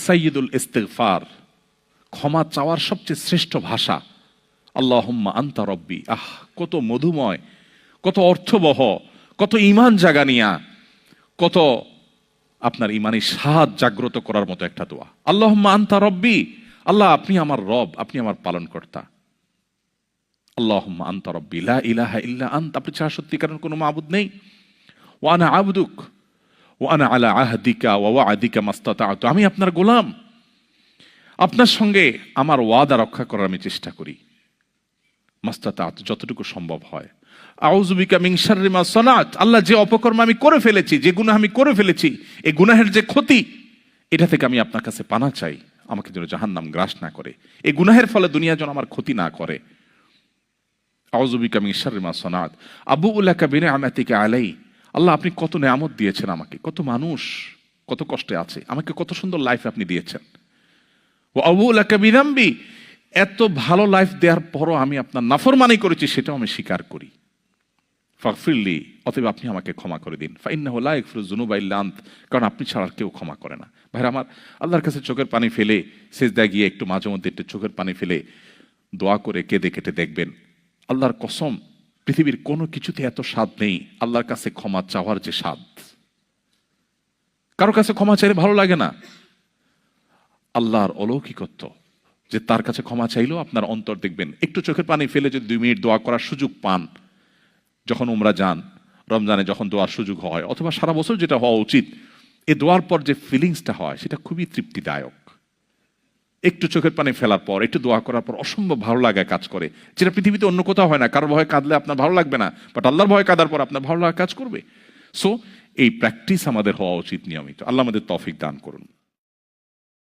সাইয়্যিদুল ইস্তিগফার, ক্ষমা চাওয়ার সবচেয়ে শ্রেষ্ঠ ভাষা আল্লাহুম্মা আনতা রব্বি। কত মধুময়, কত অর্থবহ, কত ঈমান জাগানিয়া, কত আপনার ঈমানি স্বাদ জাগ্রত করার মতো একটা দোয়া। আল্লাহুম্মা আনতা রব্বি, আল্লাহ আপনি আমার রব, আপনি আমার পালনকর্তা। আল্লাহুম্মা আনতা রব্বি লা ইলাহা ইল্লা আনতা, আপনি ছাড়া সত্যিকারের কোনো মাবুদ নেই। ওয়া আনা আবদুক ওয়া আনা আলা আহদিকা ওয়া ওয়া'দিকা মাস্তাতা'তু, আমি আপনার গোলাম, আপনার সঙ্গে আমার ওয়াদা রক্ষা করার আমি চেষ্টা করি, মাস্তাতা'তু, যতটুকু সম্ভব হয়। আউযু বিকা মিন শাররি মা সানাত, আল্লাহ যে অপকর্ম আমি করে ফেলেছি, যে গুনাহ আমি করে ফেলেছি, এই গুনাহের যে ক্ষতি, এটা থেকে আমি আপনার কাছে পানা চাই, আমাকে যেন জাহান্নাম গ্রাস না করে, এই গুনাহের ফলে দুনিয়া যেন আমার ক্ষতি না করে। আউযু বিকা মিন শাররি মা সানাত আবুউ লাকা বিনি'মাতিকা আলাই, আল্লাহ আপনি কত নেয়ামত দিয়েছেন আমাকে, কত মানুষ কত কষ্টে আছে, আমাকে কত সুন্দর লাইফ আপনি দিয়েছেন। ওয়া আবুউ লাকা বিযামবি, এত ভালো লাইফ দেওয়ার পরও আমি আপনার নাফরমানি করেছি, সেটাও আমি স্বীকার করি। ফাগফিরলি, অতএব আপনি আমাকে ক্ষমা করে দিন। ফাইন্নাহু লা ইয়াগফিরুয যুনুবা ইল্লা আনত, কারণ আপনি ছাড়া আর কেউ ক্ষমা করে না। ভাইরা আমার, আল্লাহর কাছে চোখের পানি ফেলে সিজদায় গিয়ে একটু মাঝে মধ্যে একটু চোখের পানি ফেলে দোয়া করে কেঁদে কেটে দেখবেন, আল্লাহর কসম পৃথিবীর কোনো কিছুতে এত স্বাদ নেই আল্লাহর কাছে ক্ষমা চাওয়ার যে স্বাদ। কারো কাছে ক্ষমা চাইলে ভালো লাগে না। আল্লাহর অলৌকিকত্ব যে তার কাছে ক্ষমা চাইলেও আপনার অন্তর দেখবেন, একটু চোখের পানি ফেলে যদি 2 মিনিট দোয়া করার সুযোগ পান, যখন উমরা যান, রমজানে যখন দোয়ার সুযোগ হয়, অথবা সারা বছর যেটা হওয়া উচিত, এই দোয়ার পর যে ফিলিংসটা হয় সেটা খুবই তৃপ্তিদায়ক। একটু চোখের পানি ফেলার পর, একটু দোয়া করার পর অসম্ভব ভালো লাগা কাজ করে, যেটা পৃথিবীতে অন্য কোথাও হয় না। কারোর ভয়ে কাঁদলে আপনার ভালো লাগবে না, বাট আল্লাহর ভয়ে কাঁদার পর আপনার ভালো লাগা কাজ করবে। সো এই প্র্যাকটিস আমাদের হওয়া উচিত নিয়মিত। আল্লাহ আমাদের তৌফিক দান করুন।